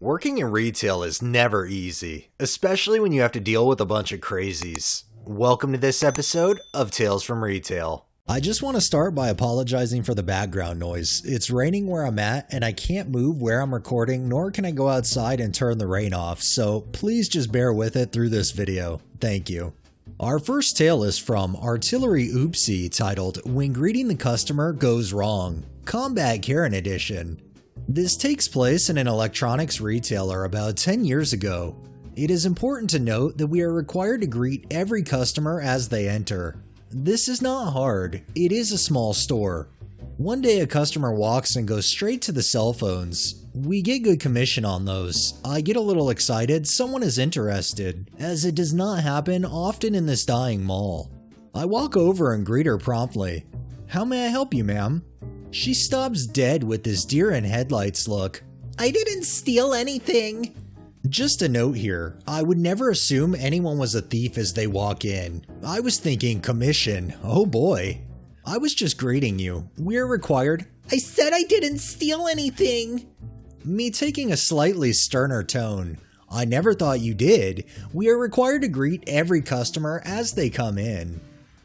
Working in retail is never easy, especially when you have to deal with a bunch of crazies. Welcome to this episode of Tales from Retail. I just want to start by apologizing for the background noise. It's raining where I'm at and I can't move where I'm recording, nor can I go outside and turn the rain off, so please just bear with it through this video. Thank you. Our first tale is from Artillery Oopsie, titled When Greeting the Customer Goes Wrong, Combat Karen Edition. This takes place in an electronics retailer about 10 years ago. It is important to note that we are required to greet every customer as they enter. This is not hard, it is a small store. One day a customer walks and goes straight to the cell phones. We get good commission on those. I get a little excited someone is interested, as it does not happen often in this dying mall. I walk over and greet her promptly. "How may I help you, ma'am?" She stops dead with this deer in headlights look. "I didn't steal anything." Just a note here, I would never assume anyone was a thief as they walk in. I was thinking commission, oh boy. "I was just greeting you. We're required." "I said I didn't steal anything." Me taking a slightly sterner tone. "I never thought you did. We are required to greet every customer as they come in."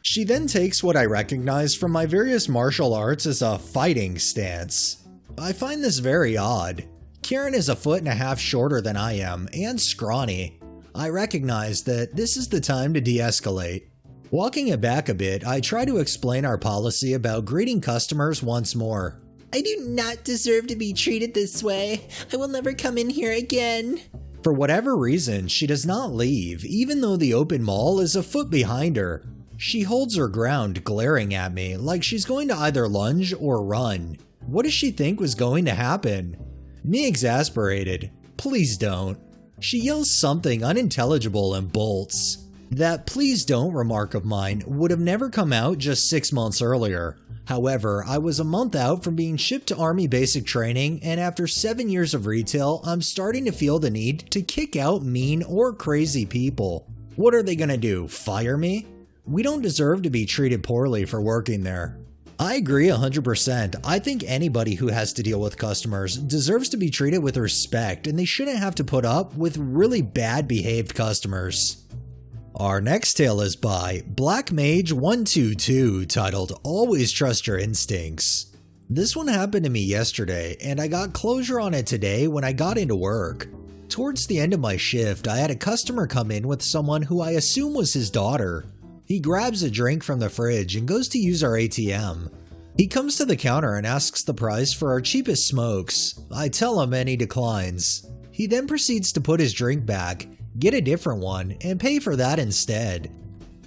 She then takes what I recognize from my various martial arts as a fighting stance. I find this very odd. Karen is 1.5 feet shorter than I am, and scrawny. I recognize that this is the time to de-escalate. Walking it back a bit, I try to explain our policy about greeting customers once more. "I do not deserve to be treated this way. I will never come in here again." For whatever reason, she does not leave, even though the open mall is a foot behind her. She holds her ground, glaring at me like she's going to either lunge or run. What does she think was going to happen? Me exasperated. "Please don't." She yells something unintelligible and bolts. That "please don't" remark of mine would have never come out just 6 months earlier. However, I was a month out from being shipped to Army basic training, and after 7 years of retail, I'm starting to feel the need to kick out mean or crazy people. What are they gonna do, fire me? We don't deserve to be treated poorly for working there. I agree 100%. I think anybody who has to deal with customers deserves to be treated with respect, and they shouldn't have to put up with really bad behaved customers. Our next tale is by Black Mage 122, titled Always Trust Your Instincts. This one happened to me yesterday, and I got closure on it today when I got into work. Towards the end of my shift, I had a customer come in with someone who I assume was his daughter. He grabs a drink from the fridge and goes to use our ATM. He comes to the counter and asks the price for our cheapest smokes. I tell him and he declines. He then proceeds to put his drink back, get a different one, and pay for that instead.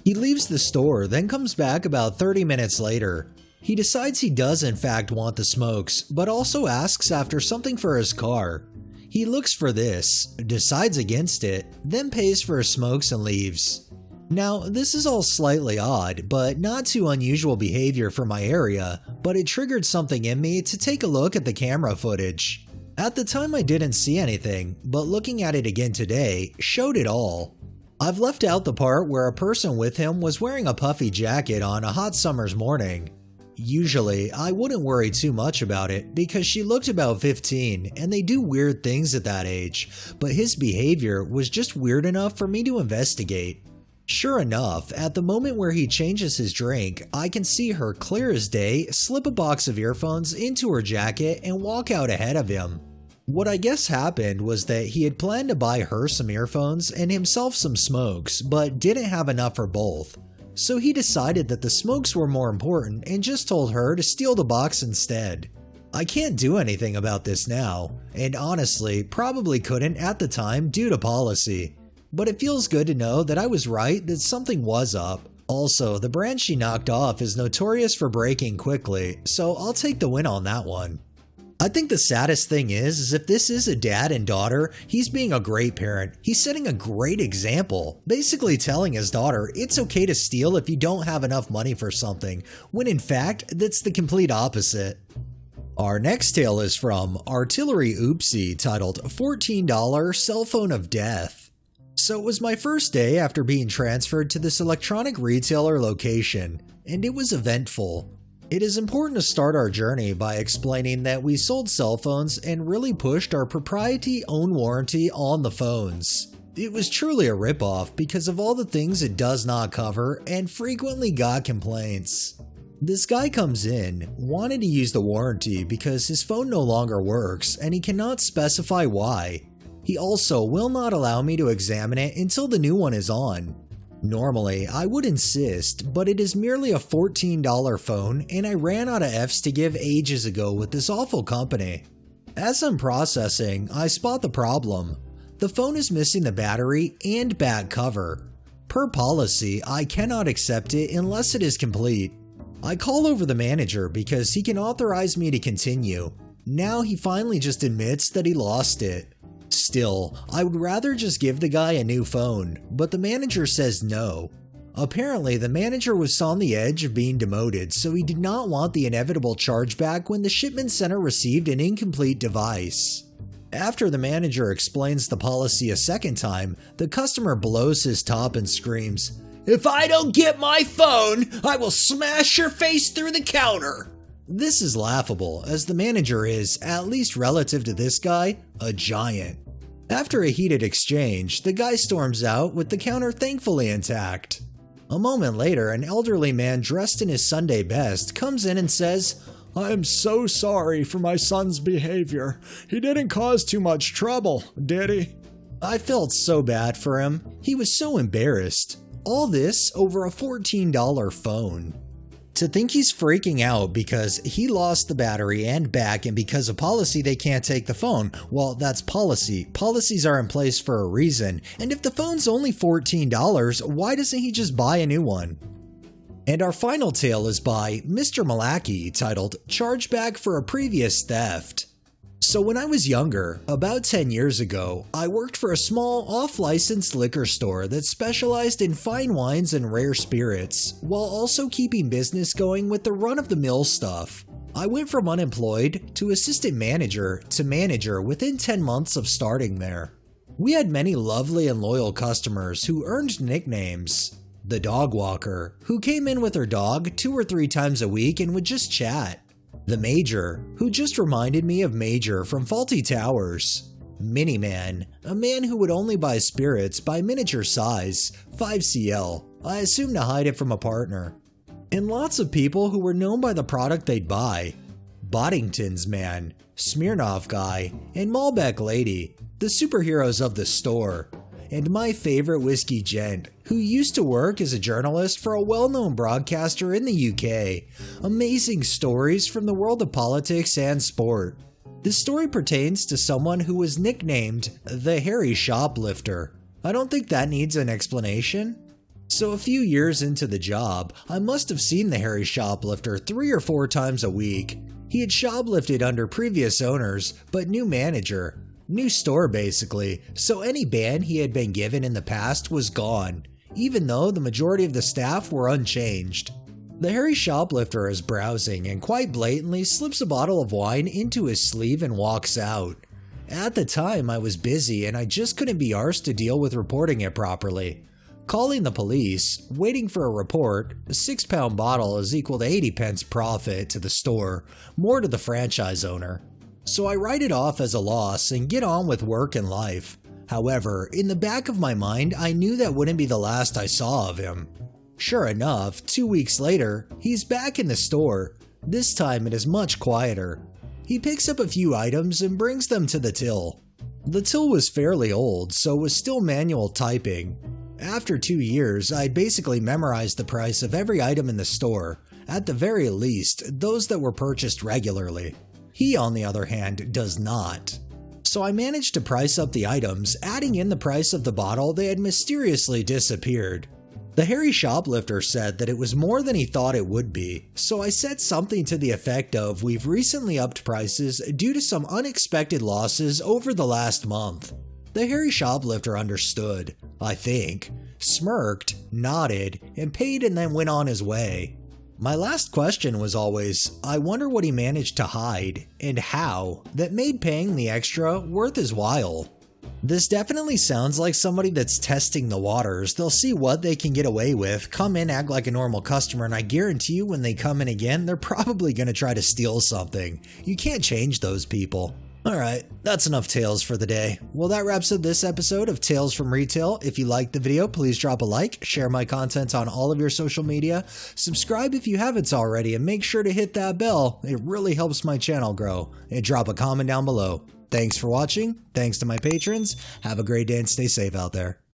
He leaves the store, then comes back about 30 minutes later. He decides he does in fact want the smokes, but also asks after something for his car. He looks for this, decides against it, then pays for his smokes and leaves. Now, this is all slightly odd, but not too unusual behavior for my area, but it triggered something in me to take a look at the camera footage. At the time I didn't see anything, but looking at it again today showed it all. I've left out the part where a person with him was wearing a puffy jacket on a hot summer's morning. Usually, I wouldn't worry too much about it because she looked about 15 and they do weird things at that age, but his behavior was just weird enough for me to investigate. Sure enough, at the moment where he changes his drink, I can see her clear as day slip a box of earphones into her jacket and walk out ahead of him. What I guess happened was that he had planned to buy her some earphones and himself some smokes, but didn't have enough for both. So he decided that the smokes were more important and just told her to steal the box instead. I can't do anything about this now, and honestly, probably couldn't at the time due to policy. But it feels good to know that I was right, that something was up. Also, the brand she knocked off is notorious for breaking quickly, so I'll take the win on that one. I think the saddest thing is if this is a dad and daughter, he's being a great parent. He's setting a great example, basically telling his daughter it's okay to steal if you don't have enough money for something, when in fact, that's the complete opposite. Our next tale is from Artillery Oopsie, titled $14 Cell Phone of Death. So it was my first day after being transferred to this electronic retailer location, and it was eventful. It is important to start our journey by explaining that we sold cell phones and really pushed our proprietary own warranty on the phones. It was truly a ripoff because of all the things it does not cover and frequently got complaints. This guy comes in, wanted to use the warranty because his phone no longer works and he cannot specify why. He also will not allow me to examine it until the new one is on. Normally, I would insist, but it is merely a $14 phone and I ran out of Fs to give ages ago with this awful company. As I'm processing, I spot the problem. The phone is missing the battery and back cover. Per policy, I cannot accept it unless it is complete. I call over the manager because he can authorize me to continue. Now he finally just admits that he lost it. Still, I would rather just give the guy a new phone, but the manager says no. Apparently, the manager was on the edge of being demoted, so he did not want the inevitable chargeback when the shipment center received an incomplete device. After the manager explains the policy a second time, the customer blows his top and screams, "If I don't get my phone, I will smash your face through the counter!" This is laughable, as the manager is, at least relative to this guy, a giant. After a heated exchange, the guy storms out with the counter thankfully intact. A moment later, an elderly man dressed in his Sunday best comes in and says, "I am so sorry for my son's behavior. He didn't cause too much trouble, did he?" I felt so bad for him. He was so embarrassed. All this over a $14 phone. To think he's freaking out because he lost the battery and back and because of policy they can't take the phone. Well, that's policy. Policies are in place for a reason. And if the phone's only $14, why doesn't he just buy a new one? And our final tale is by Mr. Malaki, titled Chargeback for a Previous Theft. So when I was younger, about 10 years ago, I worked for a small off-licensed liquor store that specialized in fine wines and rare spirits, while also keeping business going with the run-of-the-mill stuff. I went from unemployed to assistant manager to manager within 10 months of starting there. We had many lovely and loyal customers who earned nicknames. The dog walker, who came in with her dog 2 or 3 times a week and would just chat. The Major, who just reminded me of Major from Faulty Towers. Miniman, a man who would only buy spirits by miniature size, 5cl, I assume to hide it from a partner. And lots of people who were known by the product they'd buy. Boddington's man, Smirnoff guy, and Malbec lady, the superheroes of the store. And my favorite whiskey gent, who used to work as a journalist for a well-known broadcaster in the UK. Amazing stories from the world of politics and sport. This story pertains to someone who was nicknamed the Hairy Shoplifter. I don't think that needs an explanation. So a few years into the job, I must have seen the Hairy Shoplifter 3 or 4 times a week. He had shoplifted under previous owners, but new manager. New store basically, so any ban he had been given in the past was gone, even though the majority of the staff were unchanged. The hairy shoplifter is browsing and quite blatantly slips a bottle of wine into his sleeve and walks out. At the time I was busy and I just couldn't be arsed to deal with reporting it properly. Calling the police, waiting for a report, a 6-pound bottle is equal to 80 pence profit to the store, more to the franchise owner. So I write it off as a loss and get on with work and life. However, in the back of my mind, I knew that wouldn't be the last I saw of him. Sure enough, 2 weeks later, he's back in the store. This time it is much quieter. He picks up a few items and brings them to the till. The till was fairly old, so was still manual typing. After 2 years, I'd basically memorized the price of every item in the store, at the very least, those that were purchased regularly. He, on the other hand, does not. So I managed to price up the items, adding in the price of the bottle they had mysteriously disappeared. The hairy shoplifter said that it was more than he thought it would be, so I said something to the effect of we've recently upped prices due to some unexpected losses over the last month. The hairy shoplifter understood, I think, smirked, nodded, and paid and then went on his way. My last question was always, I wonder what he managed to hide, and how, that made paying the extra worth his while. This definitely sounds like somebody that's testing the waters. They'll see what they can get away with, come in, act like a normal customer, and I guarantee you when they come in again, they're probably going to try to steal something. You can't change those people. Alright, that's enough tales for the day. Well, that wraps up this episode of Tales from Retail. If you liked the video, please drop a like, share my content on all of your social media, subscribe if you haven't already, and make sure to hit that bell. It really helps my channel grow. And drop a comment down below. Thanks for watching, thanks to my patrons, have a great day and stay safe out there.